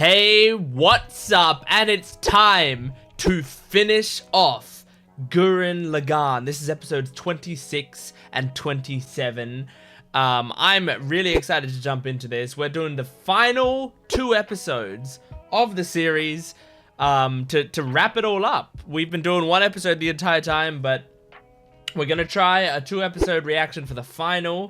Hey, what's up? And it's time to finish off Gurren Lagann. This is episodes 26 and 27. I'm really excited to jump into this. We're doing the final 2 episodes of the series to wrap it all up. We've been doing 1 episode the entire time, but we're gonna try a 2-episode reaction for the final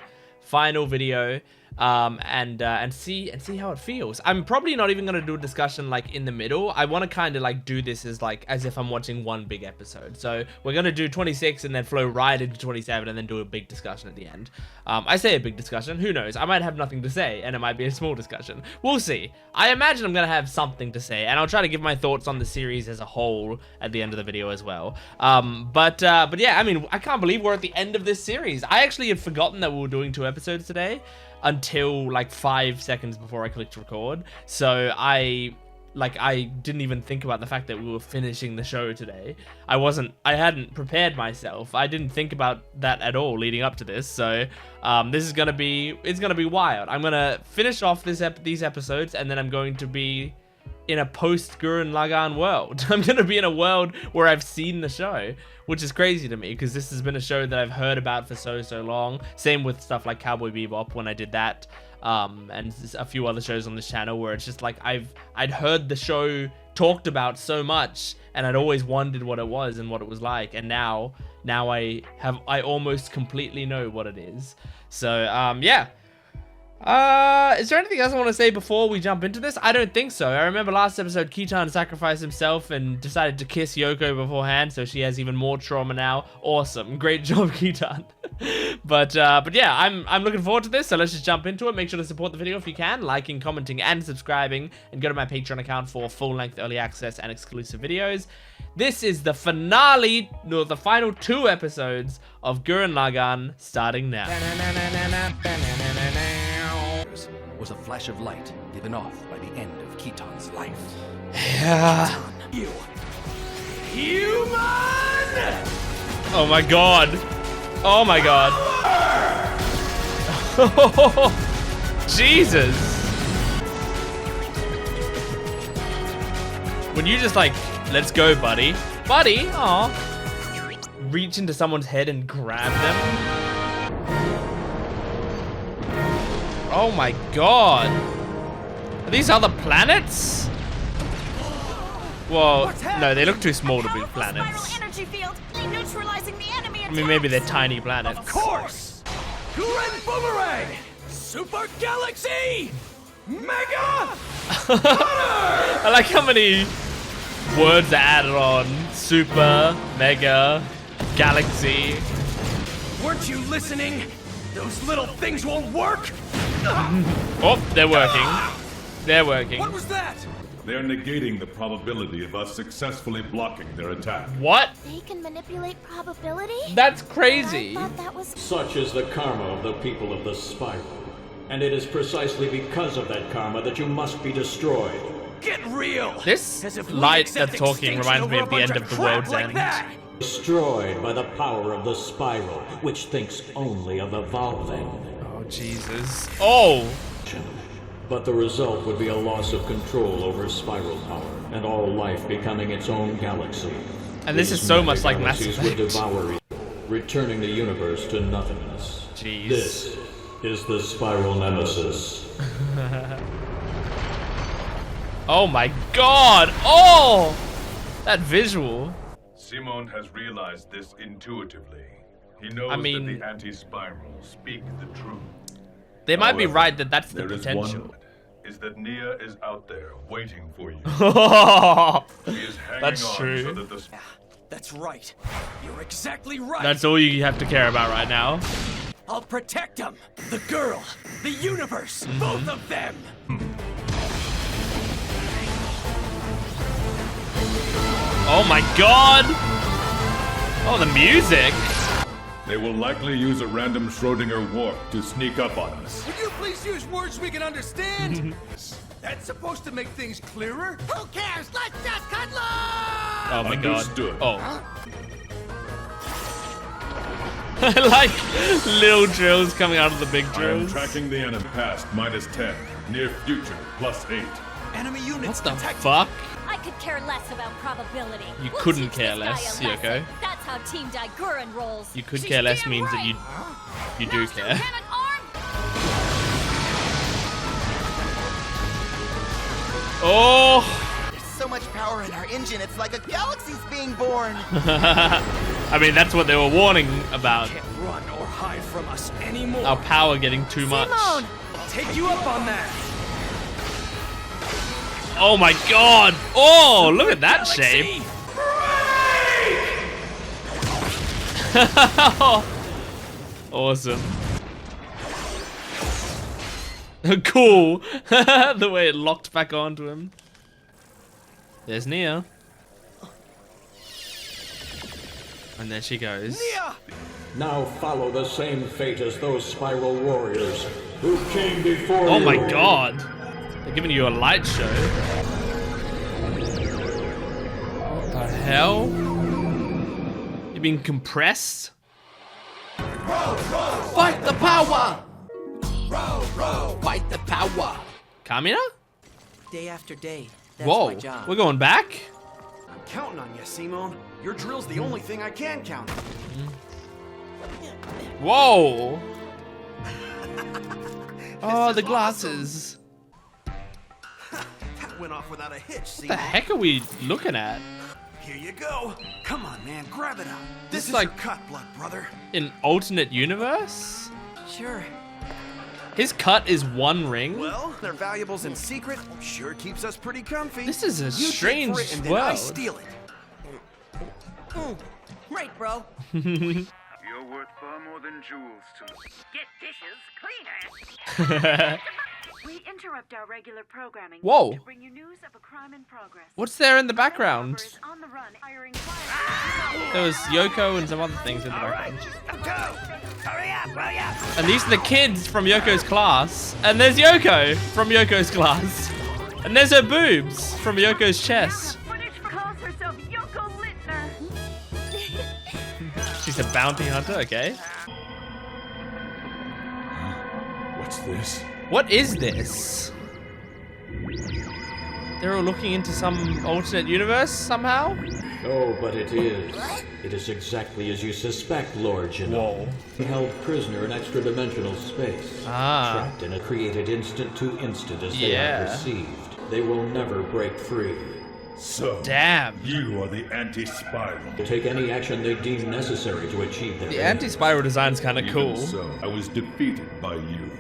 video. And see how it feels. I'm probably not even gonna do a discussion like in the middle. I want to kind of like do this as if I'm watching one big episode. So we're gonna do 26 and then flow right into 27 and then do a big discussion at the end. I say a big discussion, who knows? I might have nothing to say and it might be a small discussion. We'll see. I imagine I'm gonna have something to say, and I'll try to give my thoughts on the series as a whole at the end of the video as well. But yeah, I mean, I can't believe we're at the end of this series. I actually had forgotten that we were doing 2 episodes today until like 5 seconds before I clicked record. So I didn't even think about the fact that we were finishing the show today. I hadn't prepared myself. I didn't think about that at all leading up to this. So this is gonna be wild. I'm gonna finish off these episodes, and then I'm going to be in a post Gurren Lagann world. I'm gonna be in a world where I've seen the show, which is crazy to me because this has been a show that I've heard about for so long. Same with stuff like Cowboy Bebop when I did that, and a few other shows on this channel where it's just like I'd heard the show talked about so much, and I'd always wondered what it was and what it was like, and now I almost completely know what it is. So yeah. Is there anything else I want to say before we jump into this? I don't think so. I remember last episode, Kitan sacrificed himself and decided to kiss Yoko beforehand, so she has even more trauma now. Awesome. Great job, Kitan. But yeah, I'm looking forward to this, so let's just jump into it. Make sure to support the video if you can, liking, commenting, and subscribing, and go to my Patreon account for full-length early access and exclusive videos. This is the finale, no, the final 2 episodes of Gurren Lagann, starting now. Was a flash of light given off by the end of Kitan's life. Yeah. Kitan, you human! Oh my god. Oh my god. Jesus. When you just like, let's go, buddy. Buddy? Aw. Reach into someone's head and grab them. Oh my god. Are these other planets? Whoa. No, they look too small to be planets. I mean, maybe they're tiny planets. Of course! Gurren Boomerang! Super Galaxy! Mega! I like how many words are added on. Super, Mega, Galaxy. Weren't you listening? Those little things won't work! Oh, they're working. They're working. What was that? They're negating the probability of us successfully blocking their attack. What? They can manipulate probability? That's crazy. I thought that was... Such is the karma of the people of the Spiral. And it is precisely because of that karma that you must be destroyed. Get real! This As if we light accept that's talking extinction reminds me over of a the bunch end of the crap world's like end. that. Destroyed by the power of the Spiral, which thinks only of evolving. Oh, Jesus. Oh! But the result would be a loss of control over Spiral power, and all life becoming its own galaxy. And this is These so much like Mass galaxies would Effect. devour each other, returning the universe to nothingness. Jeez. This is the Spiral Nemesis. Oh my god! Oh! That visual. Simon has realized this intuitively. He knows I mean- that the anti-spiral speak the truth. They might be However, right that that's the There is potential. one, is that Nia is out there waiting for you. She is hanging That's on true. so that the That's right. You're exactly right. That's all you have to care about right now. I'll protect them. The girl, the universe, both of them. Oh my god! Oh, the music! They will likely use a random Schrodinger warp to sneak up on us. Would you please use words we can understand? That's supposed to make things clearer? Who cares? Let's just cuddle! Oh my god. Understood. Oh. I like little drills coming out of the big I am drills. tracking the enemy past -10, near future +8. Enemy What units the detected. fuck? I could care less about probability. You We'll couldn't teach care this guy less, a lesson. Yoko. That's how Team Gurren rolls. You could She's care less damn means that right. you do Master care. Cannon arm. Oh! There's so much power in our engine, it's like a galaxy's being born. I mean, that's what they were warning about. Can't run or hide from us anymore. Our power getting too much. Simone! I'll take you up on that. Oh my god! Oh, look at that shape! Awesome. Cool. The way it locked back onto him. There's Nia. And there she goes. Nia! Now follow the same fate as those spiral warriors who came before you. Oh my god. They're giving you a light show. What the hell? You're being compressed? Fight the power! Fight the power! Kamina? Day after day. That's Whoa, my job. we're going back? I'm counting on you, Simone. Your drill's the only thing I can count on. Whoa! Oh, the glasses. That went off without a hitch, What the Simone. heck are we looking at? Here you go. Come on, man, grab it up. This is like- your cut, blood brother. In alternate universe? Sure. His cut is one ring? Well, their valuables in secret sure keeps us pretty comfy. This is a You dig strange for it and then I world. steal it. Right, bro. You're worth far more than jewels to me. Get dishes cleaner. We interrupt our regular programming Whoa. to bring you news of a crime in progress. What's there in the Is background? on the run, hiring fire. There was Yoko and some other things in the background. Go! Hurry up, hurry up! And these are the kids from Yoko's class. And there's Yoko from Yoko's class. And there's her boobs from Yoko's chest. Footage calls herself Yoko Littner. She's a bounty hunter, okay. What's this? What is this? They're all looking into some alternate universe somehow? Oh, but it is. It is exactly as you suspect, Lord Genome. Held prisoner in extra-dimensional space. Ah. Trapped in a created instant-to-instant as they Yeah. are perceived. They will never break free. So, Damn. you are the anti-spiral. To take any action they deem necessary to achieve their The end. anti-spiral design's kind of Even cool. so, I was defeated by you.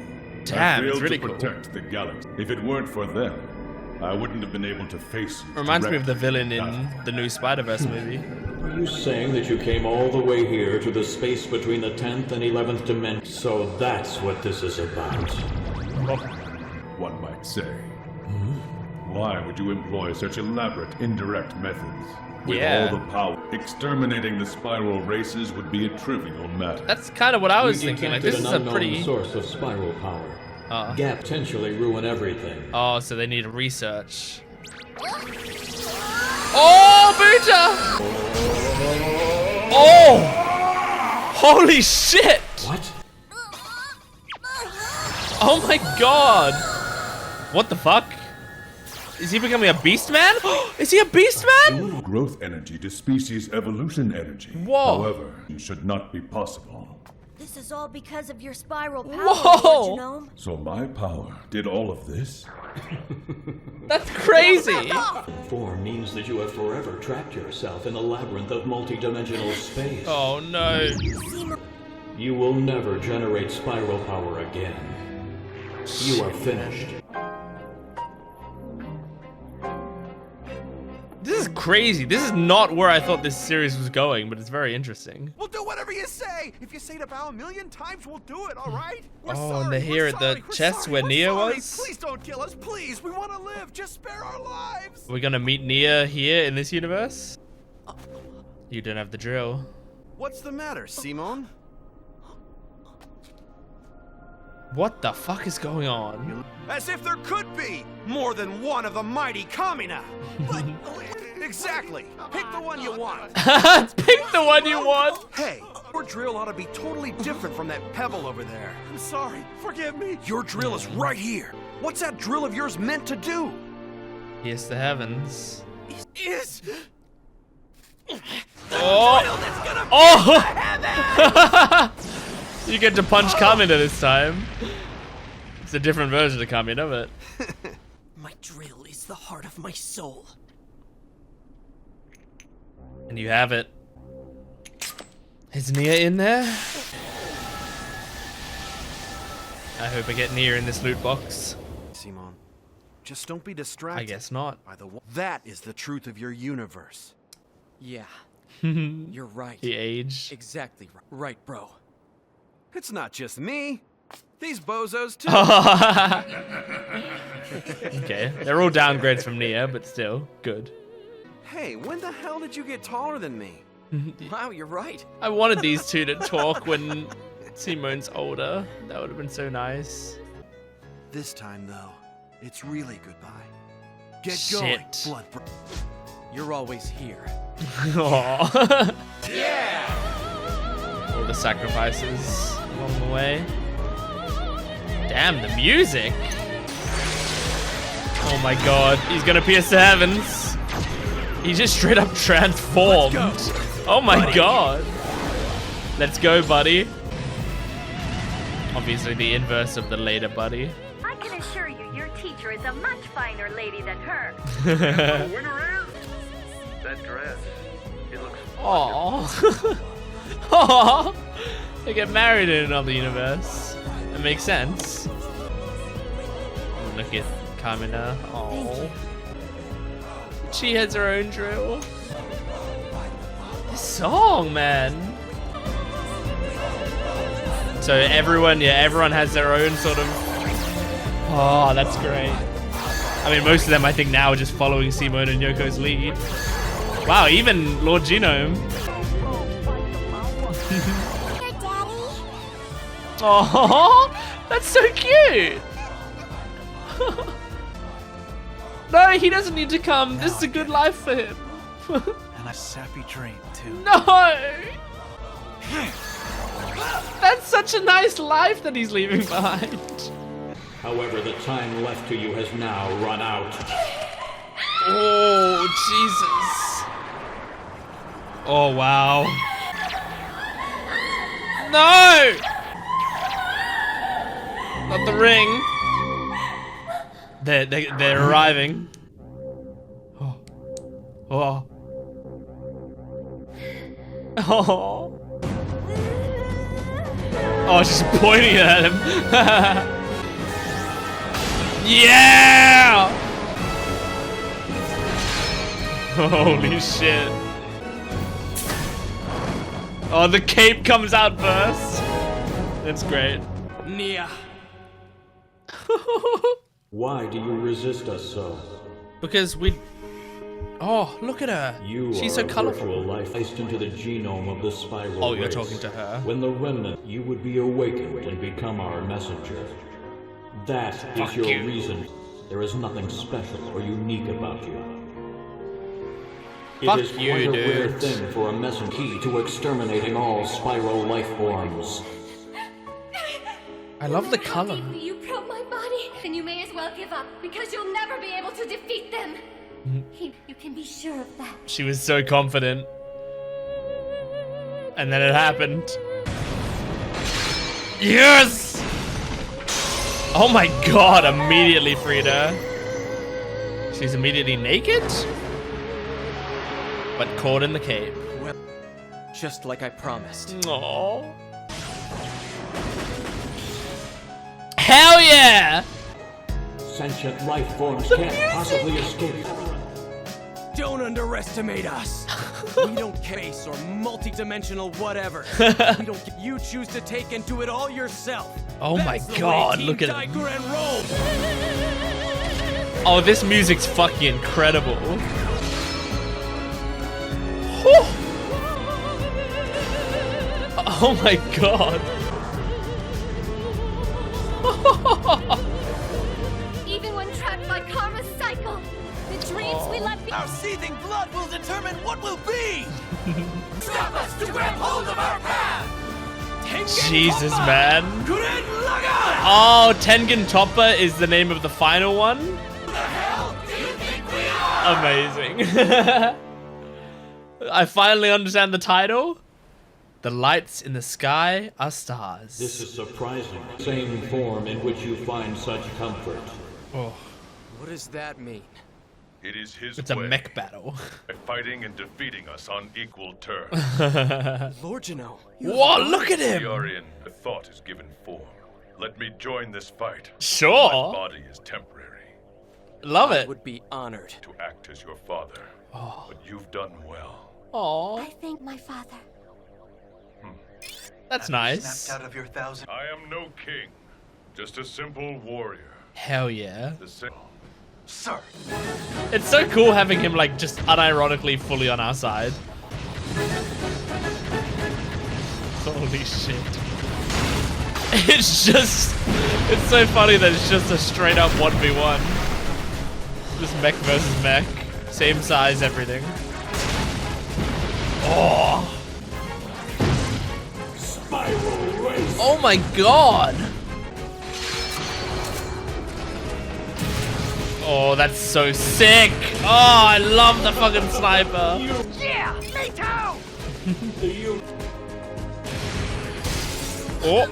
Damn, I it's failed really to cool. protect the galaxy. If it weren't for them, I wouldn't have been able to face you. Reminds me of the directly. villain in the new Spider-Verse movie. Are you saying that you came all the way here to the space between the 10th and 11th dimension? So that's what this is about. One might say. Why would you employ such elaborate, indirect methods? With Yeah. all the power, exterminating the spiral races would be a trivial matter. That's kind of what I was We thinking. Like, detected this is an a unknown pretty... source of spiral power. Gap potentially ruin everything. Oh, so they need research. Oh, Buta! Oh! Holy shit! What? Oh my god! What the fuck? Is he becoming a beast man? Is he a beast man? Growth energy to species evolution energy. Whoa. However, it should not be possible. This is all because of your spiral power, Whoa. Lord Genome. So my power did all of this? That's crazy! Form means that you have forever trapped yourself in a labyrinth of multi-dimensional space. Oh no. You will never generate spiral power again. You are finished. This is crazy. This is not where I thought this series was going, but it's very interesting. We'll do whatever you say. If you say to bow 1,000,000 times, we'll do it, all right? We're Oh, sorry. and they're here we're at the sorry, we're chest sorry, where we're Nia sorry. was? Please don't kill us, please. We want to live. Just spare our lives. We're gonna meet Nia here in this universe? You don't have the drill. What's the matter, Simone? What the fuck is going on? As if there could be more than one of the mighty Kamina. Exactly. Pick the one you want. Pick the one you want! Hey, your drill ought to be totally different from that pebble over there. I'm sorry. Forgive me. Your drill is right here. What's that drill of yours meant to do? Pierce the heavens. Is Oh! Oh! You get to punch Kamina this time. It's a different version of Kamina, but My drill is the heart of my soul. and you have it. Is Nia in there? I hope I get Nia in this loot box. Simon, just don't be distracted. I guess not. By the that is the truth of your universe. Yeah. You're right. The age. Exactly right, bro. It's not just me. These bozos too. Okay, they're all downgrades from Nia, but still good. Hey, when the hell did you get taller than me? Wow, you're right. I wanted these two to talk when Simone's older. That would have been so nice. This time though, it's really goodbye. Get Shit. going, blood. You're always here. Aww. Yeah! All the sacrifices along the way. Damn, the music! Oh my god, he's gonna pierce the heavens. He just straight up transformed. Oh my god. Let's go, buddy. Obviously the inverse of the later buddy. I can assure you, your teacher is a much finer lady than her. winner is that dress. It looks Aww. Aww. They get married in another universe. That makes sense. Look at Kamina. Aww. She has her own drill. This song, man. So everyone has their own sort of... Oh, that's great. I mean, most of them, I think, now are just following Simone and Yoko's lead. Wow, even Lord Genome. Oh, that's so cute. No, he doesn't need to come. This is a good life for him. And a sappy dream too. No. That's such a nice life that he's leaving behind. However, the time left to you has now run out. Oh, Jesus. Oh, wow. No! Not the ring. They're arriving. Oh. Oh. Oh. Oh, she's pointing at him. Yeah! Holy shit. Oh, the cape comes out first. That's great. Nia. Why do you resist us so? Because we... Oh, look at her. She's so colorful. Virtual life placed into the genome of the spiral Oh, you're race. talking to her. When the remnant, you would be awakened and become our messenger. That is your reason. There is nothing special or unique about you. Fuck it is you, quite a rare dude. thing for a messenger key to exterminating all spiral life forms. I love the color. You probe my body, then you may as well give up, because you'll never be able to defeat them. You can be sure of that. She was so confident. And then it happened. Yes! Oh my god, immediately freed her. She's immediately naked? But caught in the cape. Well, just like I promised. Aww. Hell yeah! Sentient life forms can't possibly escape. Don't underestimate us. We don't case or multi-dimensional whatever. We don't. You choose to take and do it all yourself. Oh my That's the god, way look Team at it. Gurren rolls. Oh, this music's fucking incredible. Whew. Oh my god. Even when trapped by karma's cycle, the dreams we let be. Our seething blood will determine what will be! Stop us to grab hold of our path! Jesus, man. Gurren Lagann! Oh, Tengen Toppa is the name of the final one? Who the hell do you think we Amazing. I finally understand the title. The lights in the sky are stars. This is surprising. Same form in which you find such comfort. Oh. What does that mean? It is his It's a way, mech battle. fighting and defeating us on equal terms. Lord Janelle. Whoa, look at We him! are in. The thought is given form. Let me join this fight. Sure. My body is temporary. Love I it. would be honored. To act as your father. Oh. But you've done well. Aw, I thank my father. that's nice. Snapped out of your thousand. I am no king. Just a simple warrior. Hell yeah. The same. Sir, It's so cool having him like just unironically fully on our side. Holy shit. It's so funny that it's just a straight up 1v1. Just mech versus mech. Same size, everything. Oh. Spiral race. Oh my god. Oh, that's so sick. Oh, I love the fucking sniper. Yeah, me too! Oh.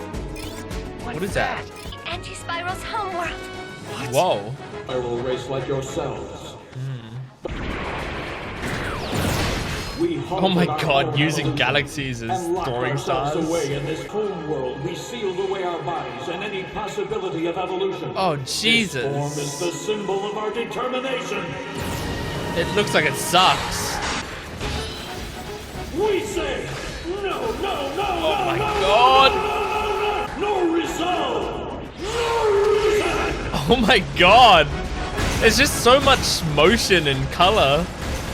What is that? Anti-Spiral's homeworld. Whoa. Spiral race like yourselves. We Oh my halted our god, core using evolution galaxies as and locked throwing ourselves stars. away in this home world. We sealed away our bodies and any possibility of evolution. Oh, This Jesus. form is the symbol of our determination. It looks like it sucks. We say no, no, no, Oh no, my no, god. no resolve, no reason. Oh my god. There's just so much motion and color.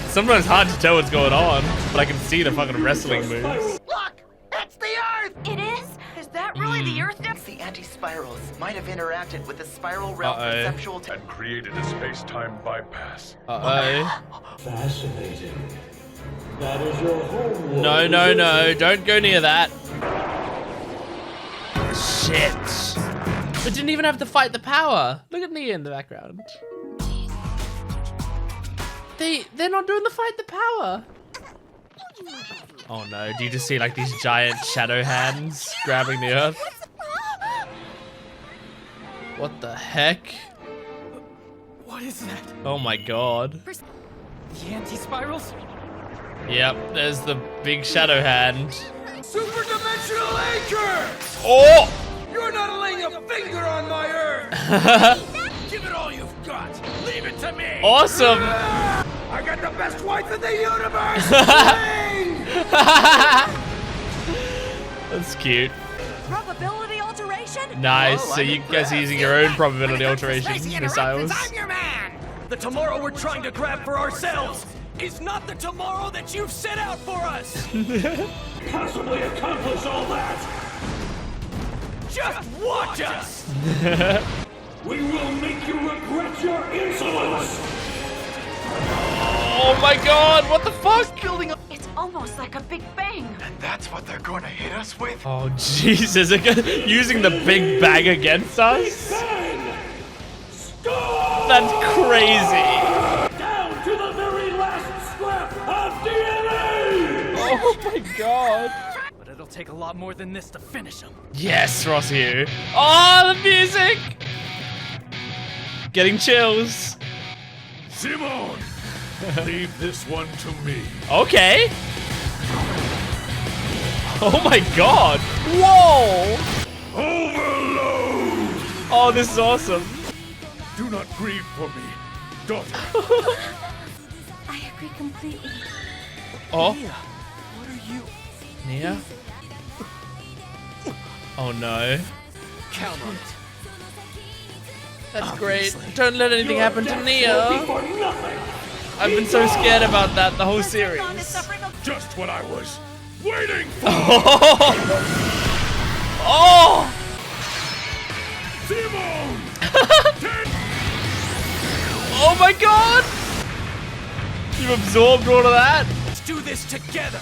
Sometimes it's hard to tell what's going on, but I can see the fucking wrestling moves. Look! It's the Earth! It is? Is that really the Earth? The anti-spirals might have interacted with the spiral realm Uh-oh. perceptual And created a space-time bypass. Uh-oh. Fascinating. That is your home world. No, no, no. Don't go near that. Shit. It didn't even have to fight the power. Look at Nia in the background. They're not doing the fight the power. Oh no, do you just see like these giant shadow hands grabbing the earth? What the heck? What is that? Oh my god. The anti-spirals? Yep, there's the big shadow hand. Super dimensional anchor! Oh! You're not laying a finger on my Earth! Give it all you've got! Leave it to me! Awesome! I got the best wife in the universe! That's cute. Probability alteration? Nice, so you guys are using your own probability alteration missiles. I'm your man! The tomorrow we're trying to grab for ourselves is not the tomorrow that you've set out for us! Possibly accomplish all that. Just watch us! We will make you regret your insolence. Oh my god, what the fuck? It's almost like a Big Bang. and that's what they're gonna hit us with? Oh Jesus, using the big bang against us? Bang! Stop! That's crazy. Down to the very last scrap of DNA. Oh my god. But it'll take a lot more than this to finish them. Yes, Rossy. Oh, the music! Getting chills. Simone! Leave this one to me. Okay. Oh my god. Whoa. Overload! Oh, this is awesome. Do not grieve for me, daughter. I agree completely. Oh, What are you? Nia? Oh no. Count on it. That's great. Don't let anything happen to Nia. For nothing. I've been so scared about that the whole series. Just what I was waiting for! Oh! Simone! Oh my god! You've absorbed all of that? Let's do this together.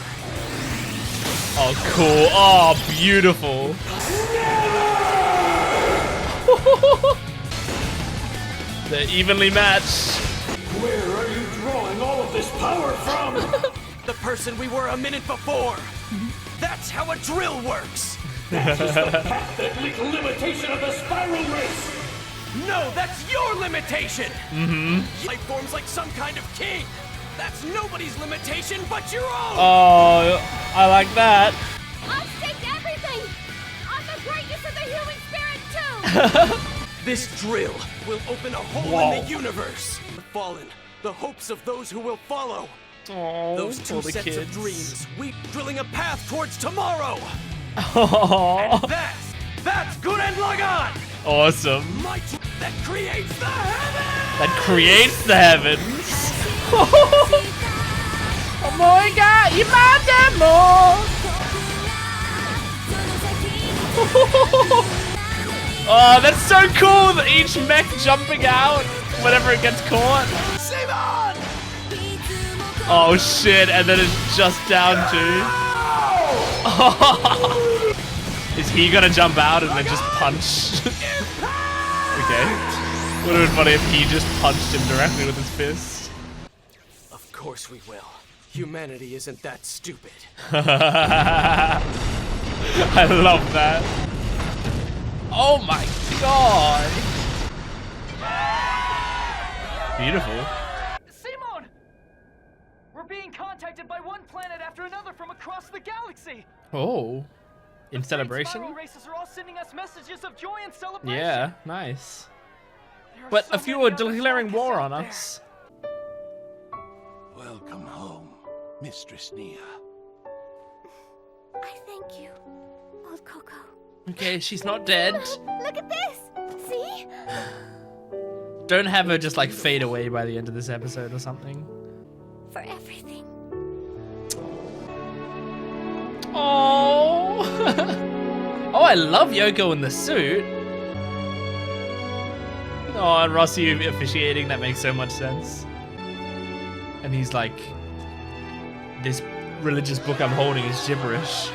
Oh, cool. Oh, beautiful. They're evenly matched. Where are you person we were a minute before. That's how a drill works. That is the pathetic limitation of the spiral race! No, that's your limitation! Life forms like some kind of king! That's nobody's limitation but your own! Oh, I like that. I've staked everything on the greatness of the human spirit too! This drill will open a hole in the universe. The fallen, the hopes of those who will follow. Oh, Those two all the sets kids. of dreams, we drilling a path towards tomorrow. Oh, And that's Gurren Lagann! awesome. My that creates the heavens! That creates the heavens. Oh my god, you mind them more. Oh, that's so cool that each mech jumping out whenever it ggets caught. Simon! Oh shit, and then it's just down to... Is he gonna jump out and then just punch? Okay. Would have been funny if he just punched him directly with his fist. Of course we will. Humanity isn't that stupid. I love that. Oh my god. Beautiful. Simon! We're being contacted by one planet after another from across the galaxy. Oh. In The celebration? spiral races are all sending us messages of joy and celebration. Yeah, nice. There are But so a few many are others declaring like us war out on there. us. Welcome home, Mistress Nia. I thank you, old Coco. Okay, she's not dead. Look at this! See? Don't have her just like fade away by the end of this episode or something. For everything. Oh. Oh, I love Yoko in the suit. Oh, and Rossi officiating, that makes so much sense. And he's like, this religious book I'm holding is gibberish.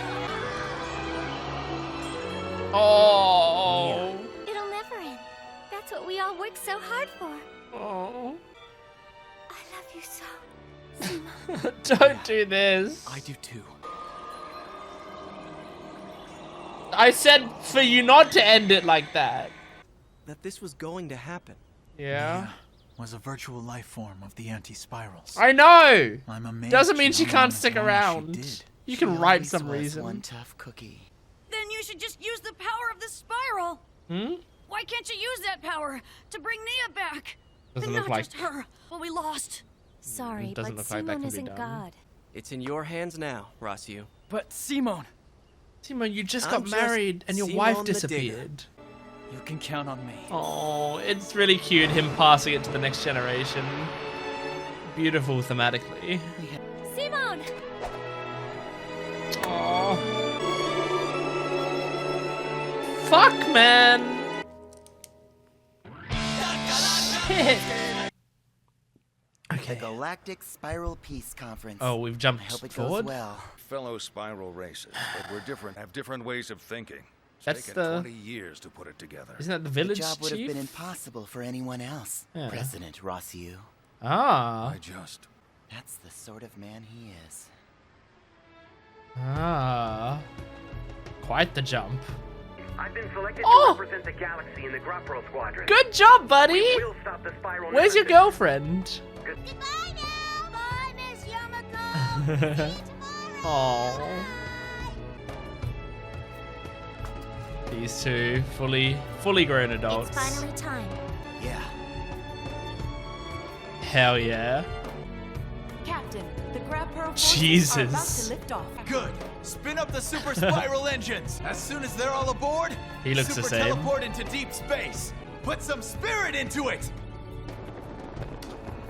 Oh. It'll never end. That's what we all worked so hard for. Oh. I love you so, Sima. Don't do this. I do too. I said for you not to end it like that. That this was going to happen. Yeah. Was a virtual life form of the anti-spirals. I know. I'm amazed Doesn't mean she hung can't on as stick long as around. she did. You can write some reason. One tough cookie. Then you should just use the power of the spiral. Hmm? Why can't you use that power to bring Nia back? Doesn't And look not like- just her. Well, we lost. Sorry, doesn't but look like that Simon can be isn't done. God. It's in your hands now, Rossiu. But Simon, Simon, you just I'm got just married and your Simon wife the Digger. disappeared. You can count on me. Oh, it's really cute him passing it to the next generation. Beautiful thematically. Simon! Oh. Fuck, man. Shit. The Okay. Galactic Spiral Peace Conference. Oh, we've I jumped hope it forward. goes well. Fellow spiral races, but we're different, have different ways of thinking. It's That's taken the- 20 years to put it together. Isn't that the The village job would have chief? been impossible for anyone else. Yeah. President Rossiu. Ah. That's the sort of man he is. Ah. Quite the jump. I've been selected Oh! to represent the galaxy in the Grapro Squadron. Good job, buddy. We'll stop the spiral. Where's your nemesis. girlfriend? Goodbye now! Bye, Miss Yamako! Oh. These two fully grown adults. It's finally time. Yeah. Hell yeah. Captain, the Grapro Jesus. are about to lift off. Good. Spin up the super spiral engines. As soon as they're all aboard, He looks the super same. teleport into deep space. Put some spirit into it.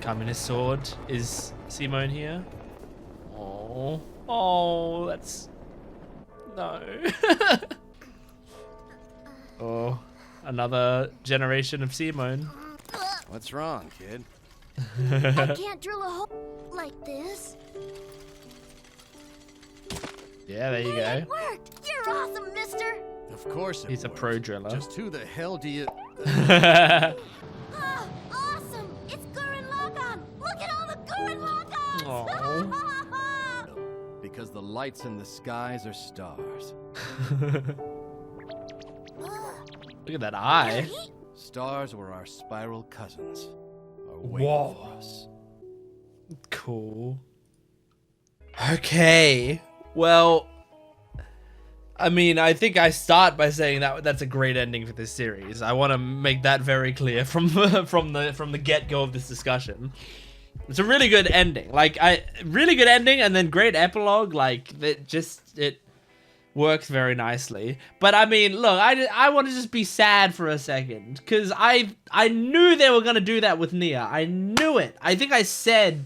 Communist sword. Is Simone here? Oh. Oh, that's... No. Oh, another generation of Simone. What's wrong, kid? I can't drill a hole like this. Yeah, there you Hey, go. it worked! You're awesome, mister! Of course it He's a worked. pro driller. Just who the hell do you... Ah, awesome! It's Gurren Lagann! Look at all the Gurren Lagans! because the lights in the skies are stars. Look at that eye. Stars were our spiral cousins. Are waiting for us. Cool. Okay. Well, I mean, I think I start by saying that that's a great ending for this series. I want to make that very clear from the get-go of this discussion. It's a really good ending. Like, really good ending, and then great epilogue. Like, it works very nicely. But I mean, look, I want to just be sad for a second, because I knew they were gonna do that with Nia. I knew it. I think I said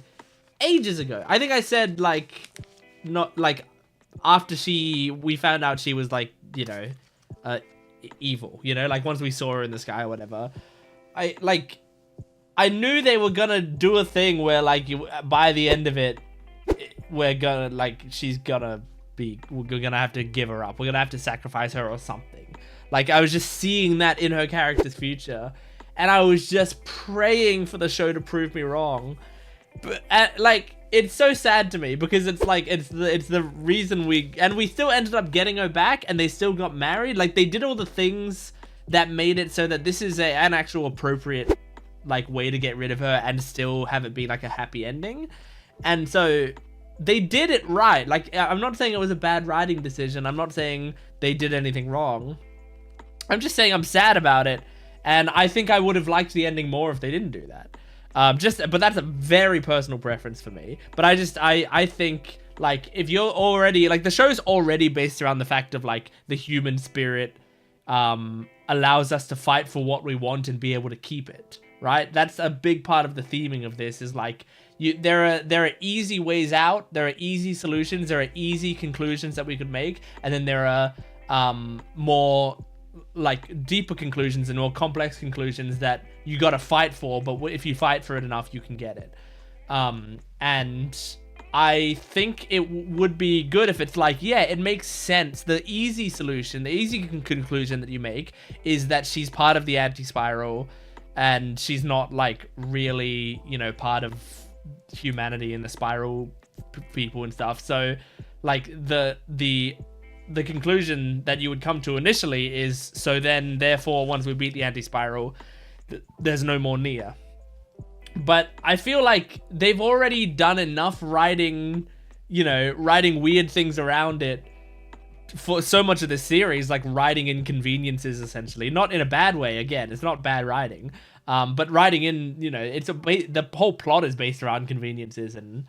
ages ago. I think I said, like, not like after we found out she was, like, you know, evil, you know, like once we saw her in the sky or whatever. I knew they were gonna do a thing where, like, by the end of it, we're gonna, like, we're gonna have to give her up. We're gonna have to sacrifice her or something. Like, I was just seeing that in her character's future, and I was just praying for the show to prove me wrong. But like, it's so sad to me because it's like it's the reason we still ended up getting her back, and they still got married. Like, they did all the things that made it so that this is an actual appropriate, like, way to get rid of her and still have it be like a happy ending. And so they did it right. Like, I'm not saying it was a bad writing decision. I'm not saying they did anything wrong. I'm just saying I'm sad about it, and I think I would have liked the ending more if they didn't do that. But that's a very personal preference for me. But I think, like, if you're already, like, the show's already based around the fact of, like, the human spirit allows us to fight for what we want and be able to keep it, right? That's a big part of the theming of this, is like, there are easy ways out, there are easy solutions, there are easy conclusions that we could make, and then there are more, like, deeper conclusions and more complex conclusions that you gotta fight for, but if you fight for it enough, you can get it. And I think it would be good if it's like, yeah, it makes sense. The easy solution, the easy conclusion that you make is that she's part of the anti-spiral, and she's not, like, really, you know, part of humanity and the spiral people and stuff. So, like, the conclusion that you would come to initially is, so then, therefore, once we beat the anti-spiral, there's no more Nia. But I feel like they've already done enough writing weird things around it for so much of this series, like writing inconveniences, essentially. Not in a bad way, again, it's not bad writing. But writing in, you know, the whole plot is based around conveniences and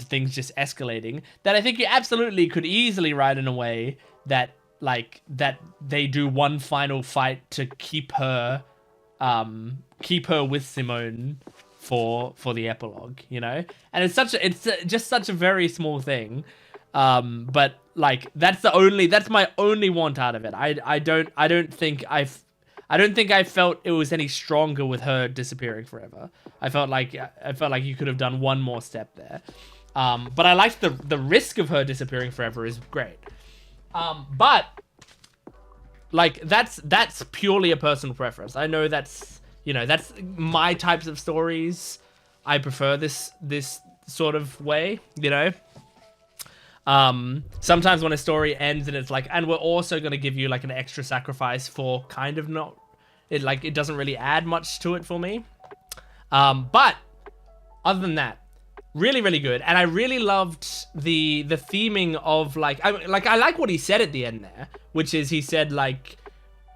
things just escalating, that I think you absolutely could easily write in a way that, like, that they do one final fight to keep her with Simone for the epilogue, you know? And it's just such a very small thing. But, like, that's my only want out of it. I don't think I felt it was any stronger with her disappearing forever. I felt like you could have done one more step there. But I liked the risk of her disappearing forever is great. But, like, that's purely a personal preference. I know that's my types of stories. I prefer this sort of way, you know? Sometimes when a story ends and it's like, and we're also going to give you, like, an extra sacrifice for kind of not, it doesn't really add much to it for me. But other than that, really, really good. And I really loved the theming of, like, I like what he said at the end there, which is, he said, like,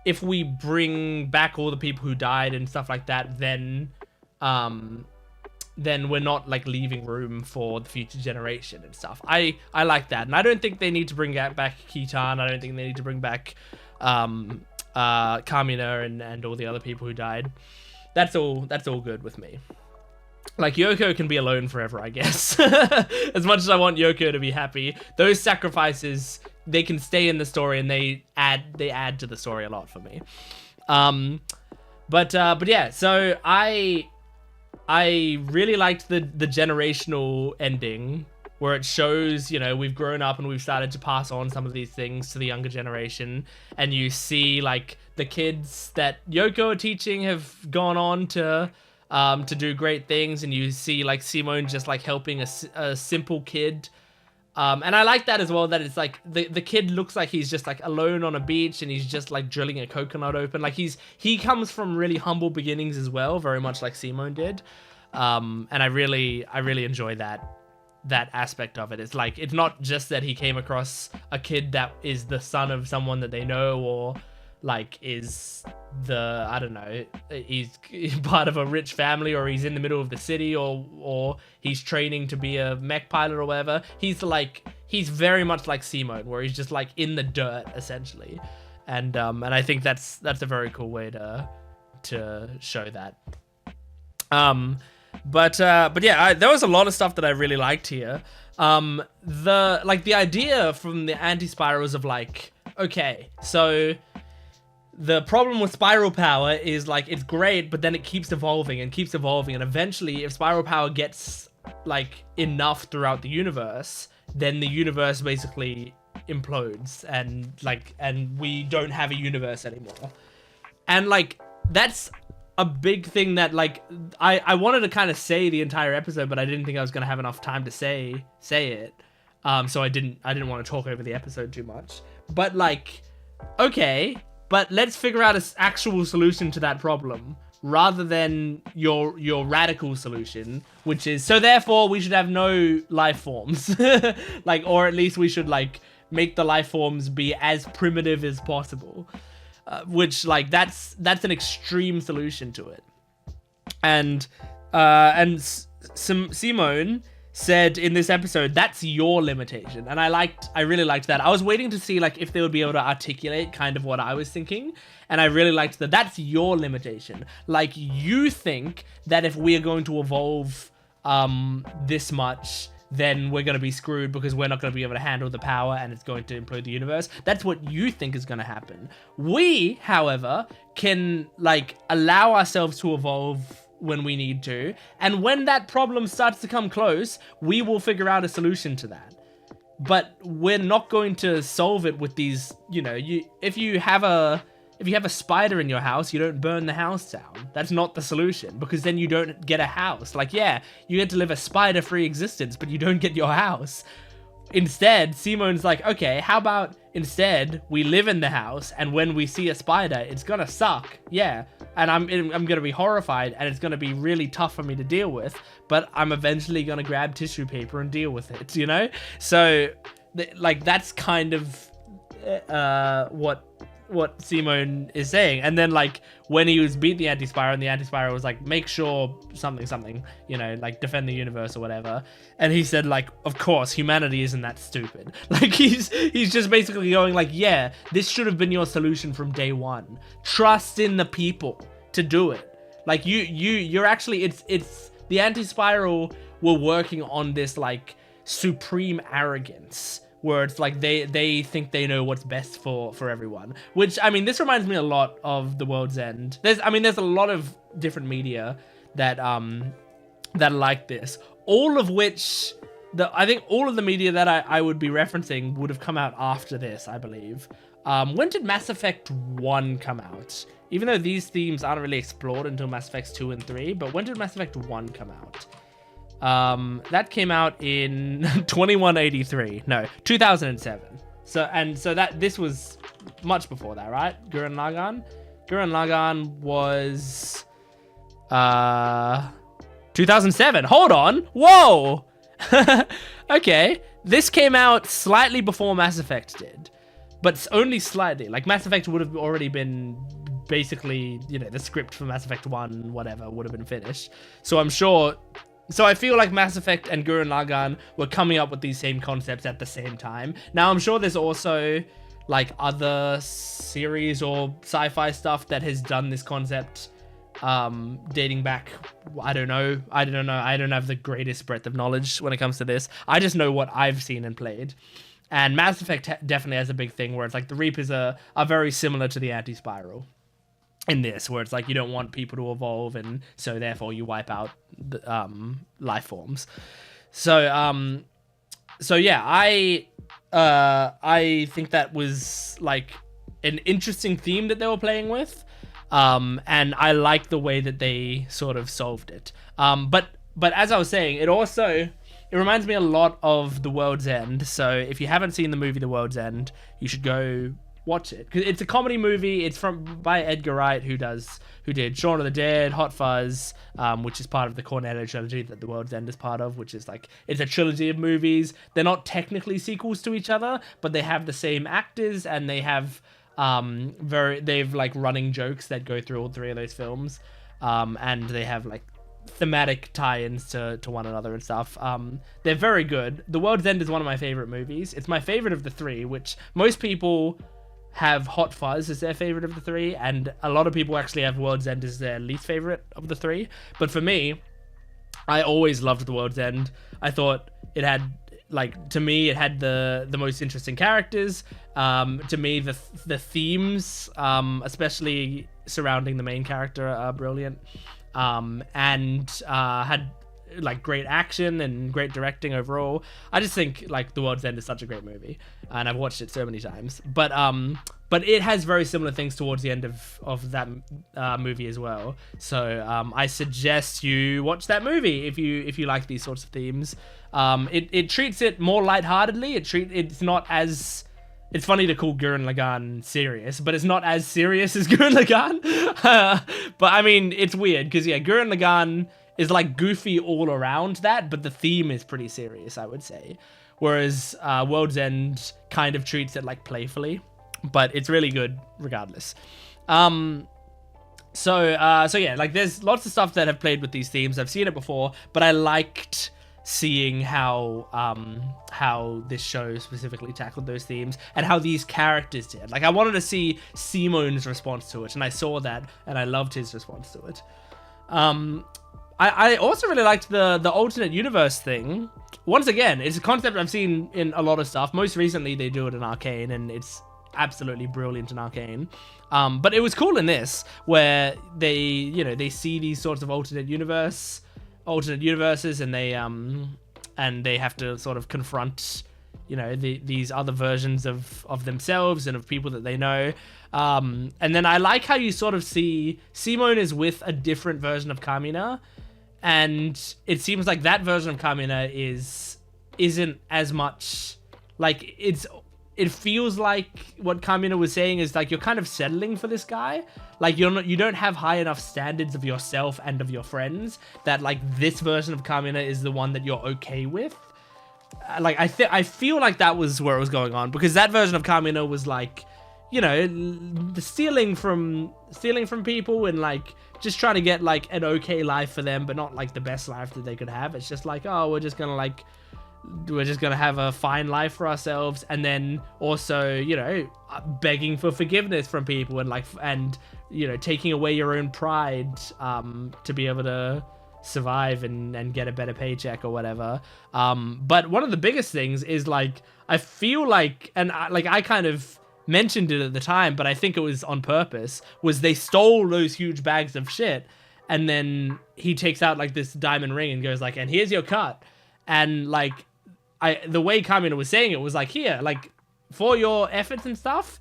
if we bring back all the people who died and stuff like that, then we're not, like, leaving room for the future generation and stuff. I like that. And I don't think they need to bring back Kitan. I don't think they need to bring back Kamina and all the other people who died. That's all good with me. Like, Yoko can be alone forever, I guess. As much as I want Yoko to be happy, those sacrifices, they can stay in the story, and they add to the story a lot for me. But yeah, so I really liked the generational ending, where it shows, you know, we've grown up and we've started to pass on some of these things to the younger generation, and you see, like, the kids that Yoko are teaching have gone on to do great things, and you see, like, Simone just, like, helping a simple kid And I like that as well, that it's like the kid looks like he's just like alone on a beach and he's just like drilling a coconut open. Like he comes from really humble beginnings as well, very much like Simone did. And I really enjoy that aspect of it. It's like, it's not just that he came across a kid that is the son of someone that they know, or like is I don't know, he's part of a rich family, or he's in the middle of the city, or he's training to be a mech pilot or whatever. He's very much like Simone, where he's just like in the dirt essentially. And I think that's a very cool way to show that. But yeah, there was a lot of stuff that I really liked here. The idea from the anti-spirals of like, okay, so the problem with spiral power is like, it's great, but then it keeps evolving, and eventually if spiral power gets like enough throughout the universe, then the universe basically implodes, and we don't have a universe anymore. And like, that's a big thing that like I wanted to kind of say the entire episode, but I didn't think I was gonna have enough time to say it. So I didn't want to talk over the episode too much. But like, okay, but let's figure out an actual solution to that problem, rather than your radical solution, which is, so therefore we should have no life forms. Like, or at least we should like make the life forms be as primitive as possible. Which like, that's an extreme solution to it. And Simone said in this episode, that's your limitation. And I really liked that. I was waiting to see like if they would be able to articulate kind of what I was thinking. And I really liked that. That's your limitation. Like, you think that if we are going to evolve this much, then we're going to be screwed because we're not going to be able to handle the power and it's going to implode the universe. That's what you think is going to happen. We, however, can like allow ourselves to evolve when we need to. And when that problem starts to come close, we will figure out a solution to that. But we're not going to solve it with these, you know, if you have a spider in your house, you don't burn the house down. That's not the solution, because then you don't get a house. Like, yeah, you get to live a spider-free existence, but you don't get your house. Instead, Simone's like, okay, how about instead we live in the house, and when we see a spider, it's gonna suck, yeah, and I'm gonna be horrified, and it's gonna be really tough for me to deal with, but I'm eventually gonna grab tissue paper and deal with it, you know? So, like, that's kind of what Simone is saying. And then like, when he was beat the anti-spiral, and the anti-spiral was like, make sure something, you know, like defend the universe or whatever, and he said like, of course humanity isn't that stupid. Like, he's just basically going like, yeah, this should have been your solution from day one. Trust in the people to do it. Like, you're actually, it's the anti-spiral were working on this like supreme arrogance, where it's like they think they know what's best for everyone. Which, I mean, this reminds me a lot of The World's End. There's a lot of different media that that are like this. All of which, I think all of the media that I would be referencing would have come out after this, I believe. When did Mass Effect 1 come out? Even though these themes aren't really explored until Mass Effects 2 and 3, but when did Mass Effect 1 come out? That came out in 2007. So this was much before that, right? Gurren Lagann was 2007. Hold on. Whoa. Okay. This came out slightly before Mass Effect did, but only slightly. Like, Mass Effect would have already been basically, you know, the script for Mass Effect 1, whatever, would have been finished. So I'm sure. So I feel like Mass Effect and Gurren Lagann were coming up with these same concepts at the same time. Now, I'm sure there's also like other series or sci-fi stuff that has done this concept dating back, I don't know. I don't have the greatest breadth of knowledge when it comes to this. I just know what I've seen and played. And Mass Effect definitely has a big thing where it's like the Reapers are very similar to the anti-spiral in this, where it's like you don't want people to evolve, and so therefore you wipe out the, life forms. So yeah, I think that was like an interesting theme that they were playing with, and I like the way that they sort of solved it. But as I was saying, it also it reminds me a lot of The World's End. So if you haven't seen the movie The World's End, you should go watch it. 'Cause it's a comedy movie. It's by Edgar Wright, who did Shaun of the Dead, Hot Fuzz, which is part of the Cornetto trilogy that The World's End is part of, which is like, it's a trilogy of movies. They're not technically sequels to each other, but they have the same actors, and they have they've like running jokes that go through all three of those films, and they have like thematic tie-ins to one another and stuff. They're very good. The World's End is one of my favorite movies. It's my favorite of the three, which most people have Hot Fuzz as their favorite of the three, and a lot of people actually have World's End as their least favorite of the three. But for me, I always loved The World's End. I thought it had, like, to me, it had the most interesting characters. To me, the themes, especially surrounding the main character, are brilliant. And had like great action and great directing overall. I just think like The World's End is such a great movie, and I've watched it so many times. But it has very similar things towards the end of that movie as well. So I suggest you watch that movie if you like these sorts of themes. It treats it more lightheartedly. It's not as, it's funny to call Gurren Lagann serious, but it's not as serious as Gurren Lagann. But I mean, it's weird because yeah, Gurren Lagann is like goofy all around that, but the theme is pretty serious, I would say. Whereas World's End kind of treats it like playfully, but it's really good regardless. So yeah, like there's lots of stuff that have played with these themes. I've seen it before, but I liked seeing how this show specifically tackled those themes and how these characters did. Like I wanted to see Simone's response to it, and I saw that, and I loved his response to it. I also really liked the alternate universe thing. Once again, it's a concept I've seen in a lot of stuff. Most recently, they do it in Arcane, and it's absolutely brilliant in Arcane. But it was cool in this, where they see these sorts of alternate universes, and they have to sort of confront, these other versions of themselves and of people that they know. And then I like how you sort of see Simone is with a different version of Carmina, and it seems like that version of Carmina isn't as much like it feels like what Carmina was saying is like you're kind of settling for this guy. Like you don't have high enough standards of yourself and of your friends that like this version of Carmina is the one that you're okay with. Like I feel like that was where it was going on, because that version of Carmina was like, the stealing from people and like just trying to get like an okay life for them, but not like the best life that they could have. It's just like, oh, we're just gonna have a fine life for ourselves, and then also begging for forgiveness from people and taking away your own pride to be able to survive and get a better paycheck or whatever. But one of the biggest things is like I feel like, and I kind of mentioned it at the time, but I think it was on purpose, was they stole those huge bags of shit, and then he takes out like this diamond ring and goes like, and here's your cut. And like the way Carmina was saying it was like, here, like for your efforts and stuff,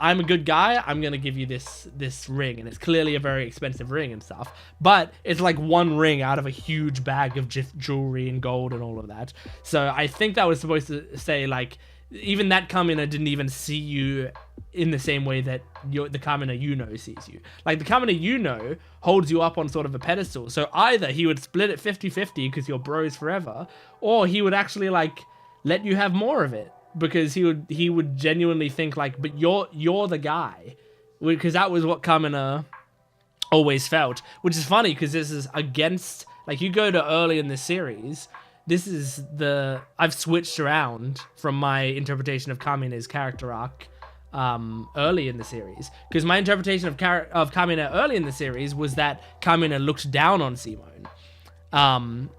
I'm a good guy, I'm gonna give you this ring, and it's clearly a very expensive ring and stuff, but it's like one ring out of a huge bag of jewelry and gold and all of that. So I think that was supposed to say like, even that Carmina didn't even see you in the same way that the Carmina sees you. Like the Carmina holds you up on sort of a pedestal. So either he would split it 50-50 because you're bros forever, or he would actually like let you have more of it because he would genuinely think like, but you're the guy, because that was what Carmina always felt. Which is funny because this is against, like, you go to early in the series. This is I've switched around from my interpretation of Carmina's character arc early in the series, because my interpretation of Carmina early in the series was that Carmina looked down on Simone. I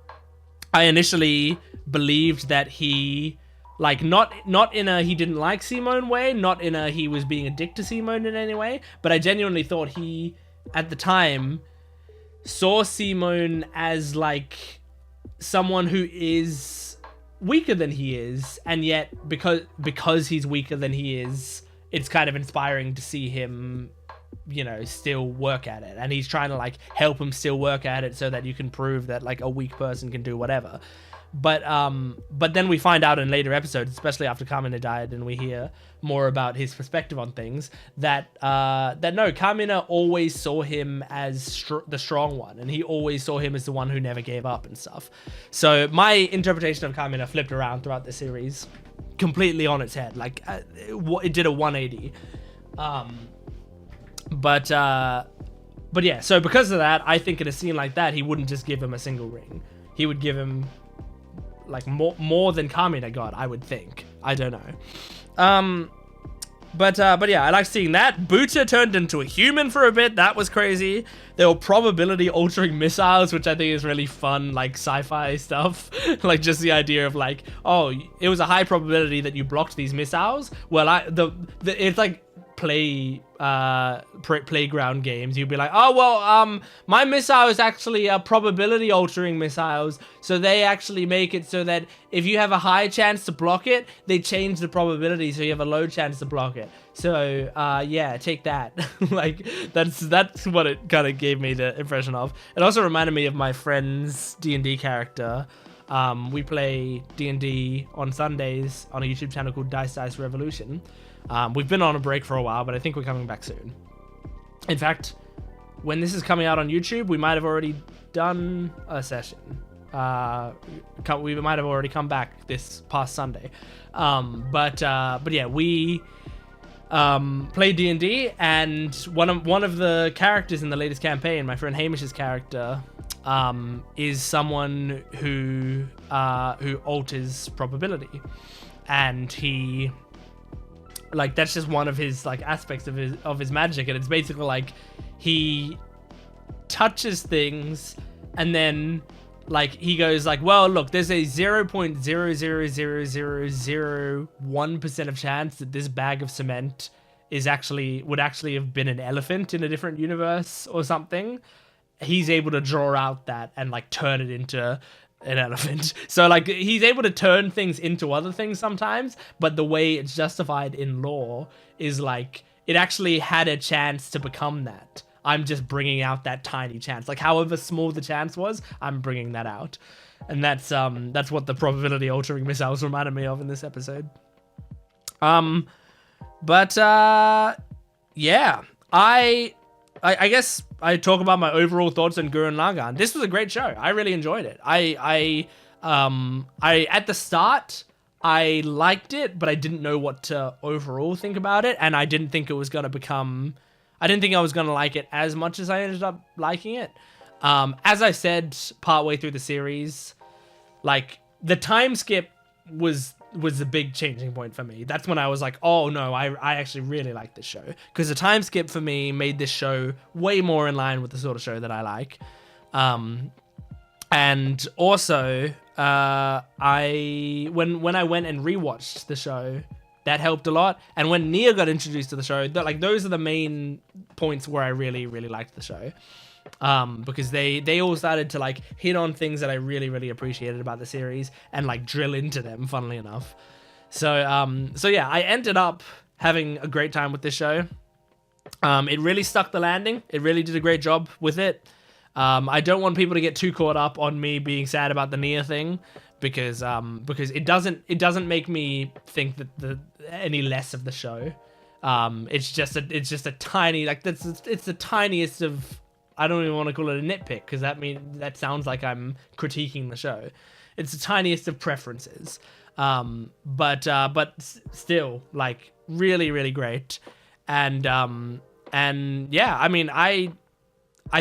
initially believed that he, like, not in a he didn't like Simone way, not in a he was being a dick to Simone in any way, but I genuinely thought he, at the time, saw Simone as like someone who is weaker than he is, and yet because he's weaker than he is, it's kind of inspiring to see him, still work at it, and he's trying to like help him still work at it so that you can prove that like a weak person can do whatever. But then we find out in later episodes, especially after Kamina died, and we hear more about his perspective on things, that no, Kamina always saw him as the strong one, and he always saw him as the one who never gave up and stuff. So my interpretation of Kamina flipped around throughout the series, completely on its head. Like it did a 180. But yeah, so because of that, I think in a scene like that, he wouldn't just give him a single ring. He would give him like more than Kamina got, I would think. I don't know. But yeah, I like seeing that. Buta turned into a human for a bit. That was crazy. There were probability altering missiles, which I think is really fun, like sci-fi stuff. Like just the idea of like, oh, it was a high probability that you blocked these missiles. Well, it's like playground games. You'd be like, oh well, my missile is actually probability altering missiles, so they actually make it so that if you have a high chance to block it, they change the probability so you have a low chance to block it. So yeah, take that. Like that's what it kind of gave me the impression of. It also reminded me of my friend's D&D character. We play D&D on Sundays on a YouTube channel called Dice Revolution. We've been on a break for a while, but I think we're coming back soon. In fact, when this is coming out on YouTube, we might have already done a session. We might have already come back this past Sunday. But yeah, we play D&D, and one of the characters in the latest campaign, my friend Hamish's character, is someone who alters probability, and he. Like that's just one of his like aspects of his magic, and it's basically like he touches things and then like he goes like, well look, there's a 0.0000001% of chance that this bag of cement would actually have been an elephant in a different universe or something. He's able to draw out that and like turn it into an elephant. So like he's able to turn things into other things sometimes, but the way it's justified in lore is like it actually had a chance to become that. I'm just bringing out that tiny chance. Like however small the chance was, I'm bringing that out. And that's what the probability altering missiles reminded me of in this episode. But yeah, I guess I talk about my overall thoughts on Gurren Lagann. This was a great show. I really enjoyed it. I at the start I liked it, but I didn't know what to overall think about it, and I didn't think I was gonna like it as much as I ended up liking it. As I said partway through the series, like the time skip was the big changing point for me. That's when I was like, oh no, I actually really like this show. Because the time skip for me made this show way more in line with the sort of show that I like. And also, when I went and rewatched the show, that helped a lot. And when Nia got introduced to the show, those are the main points where I really, really liked the show. Because they all started to like hit on things that I really, really appreciated about the series and like drill into them, funnily enough. So yeah, I ended up having a great time with this show. It really stuck the landing. It really did a great job with it. I don't want people to get too caught up on me being sad about the Nia thing, because it doesn't make me think that any less of the show. It's just a tiny, like it's the tiniest of. I don't even want to call it a nitpick, because that sounds like I'm critiquing the show. It's the tiniest of preferences, but still like really, really great. And yeah, I mean, I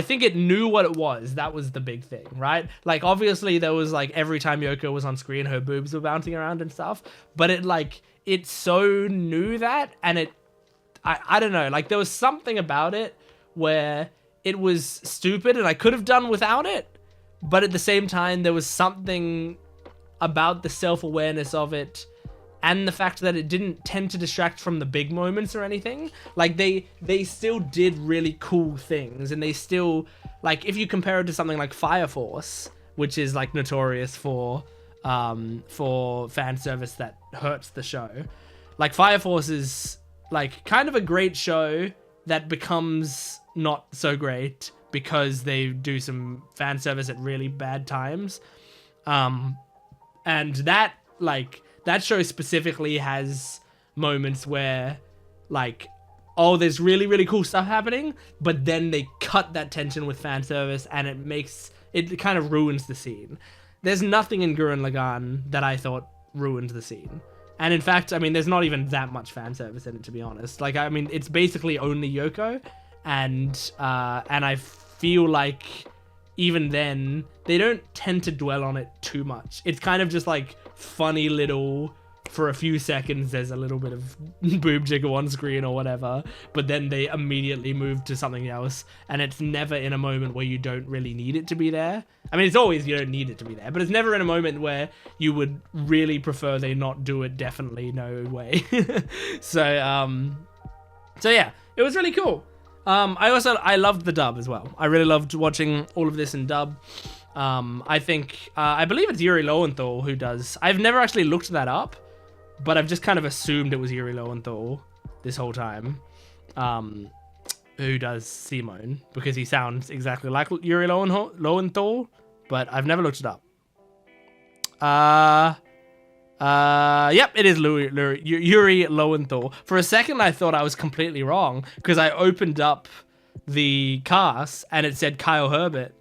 think it knew what it was. That was the big thing, right? Like obviously there was like every time Yoko was on screen, her boobs were bouncing around and stuff, but it so knew that, and I don't know, like there was something about it where it was stupid and I could have done without it, but at the same time, there was something about the self-awareness of it and the fact that it didn't tend to distract from the big moments or anything. Like they still did really cool things, and they still, like if you compare it to something like Fire Force, which is like notorious for fan service that hurts the show. Like Fire Force is like kind of a great show that becomes not so great because they do some fan service at really bad times. And that show specifically has moments where, like, oh, there's really, really cool stuff happening, but then they cut that tension with fan service, and it kind of ruins the scene. There's nothing in Gurren Lagann that I thought ruined the scene. And in fact, I mean, there's not even that much fan service in it, to be honest. Like, I mean, it's basically only Yoko, and I feel like even then, they don't tend to dwell on it too much. It's kind of just like funny little, for a few seconds, there's a little bit of boob jiggle on screen or whatever, but then they immediately move to something else, and it's never in a moment where you don't really need it to be there. I mean, it's always you don't need it to be there, but it's never in a moment where you would really prefer they not do it. Definitely no way. So yeah, it was really cool. I loved the dub as well. I really loved watching all of this in dub. I believe it's Yuri Lowenthal who does. I've never actually looked that up, but I've just kind of assumed it was Yuri Lowenthal this whole time, who does Simone, because he sounds exactly like Yuri Lowenthal, but I've never looked it up. Yep, it is Yuri Lowenthal. For a second, I thought I was completely wrong, because I opened up the cast and it said Kyle Herbert,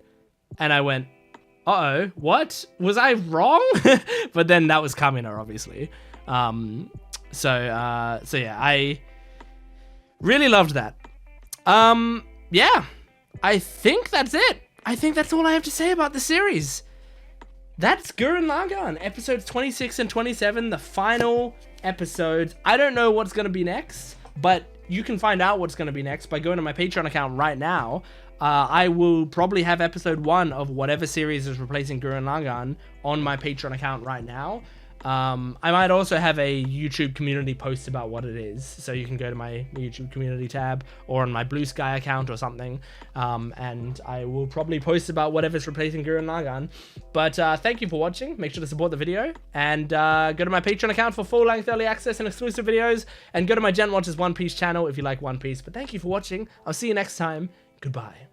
and I went, uh-oh, what? Was I wrong? But then that was Kamina, obviously. So yeah, I really loved that. Yeah, I think that's it. I think that's all I have to say about the series. That's Gurren Lagann, episodes 26 and 27, the final episodes. I don't know what's going to be next, but you can find out what's going to be next by going to my Patreon account right now. I will probably have episode 1 of whatever series is replacing Gurren Lagann on my Patreon account right now. I might also have a YouTube community post about what it is, so you can go to my YouTube community tab or on my Blue Sky account or something, and I will probably post about whatever's replacing Gurren Lagann. But thank you for watching. Make sure to support the video, and go to my Patreon account for full-length early access and exclusive videos, and go to my Jent Watches One Piece channel if you like One Piece. But thank you for watching. I'll see you next time. Goodbye.